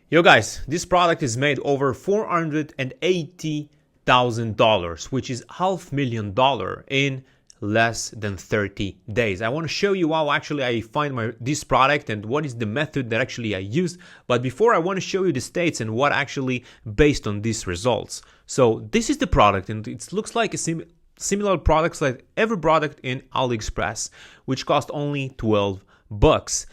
Yo guys, this product is made over $480,000, which is $500,000 in less than 30 days. I want to show you how actually I find this product and what is the method that actually I use. But before, I want to show you the states and what actually based on these results. So this is the product, and it looks like a similar products like every product in AliExpress, which cost only $12. But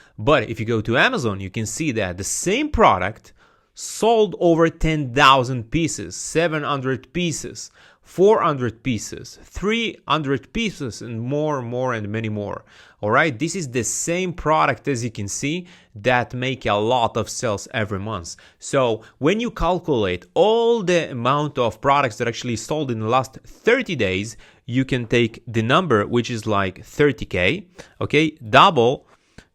if you go to Amazon, you can see that the same product sold over 10,000 pieces, 700 pieces, 400 pieces, 300 pieces, and more and many more. All right, this is the same product, as you can see, that make a lot of sales every month. So when you calculate all the amount of products that actually sold in the last 30 days, you can take the number, which is like 30K, okay, double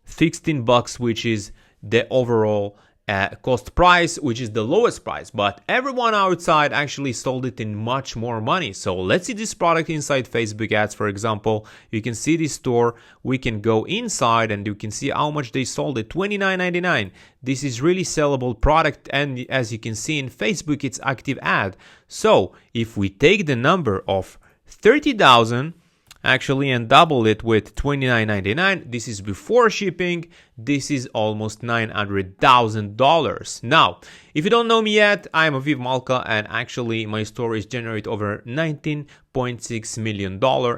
$16, which is the overall cost price, which is the lowest price, but everyone outside actually sold it in much more money. So let's see this product inside Facebook ads. For example, you can see this store. We can go inside and you can see how much they sold it, $29.99. This is really sellable product, and as you can see in Facebook, it's active ad. So if we take the number of 30,000 actually and double it with $29.99, this is before shipping, this is almost $900,000. Now, if you don't know me yet, I'm Aviv Malka, and actually my stories generate over $19.6 million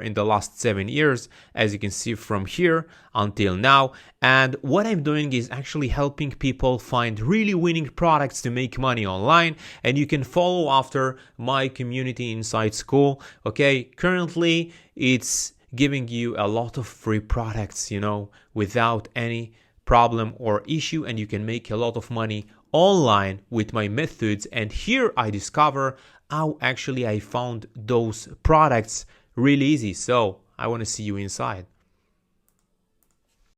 in the last 7 years, as you can see from here until now. And what I'm doing is actually helping people find really winning products to make money online, and you can follow after my community inside school. Okay, currently it's giving you a lot of free products, without any problem or issue, and you can make a lot of money online with my methods. And here I discover how actually I found those products really easy. So I want to see you inside.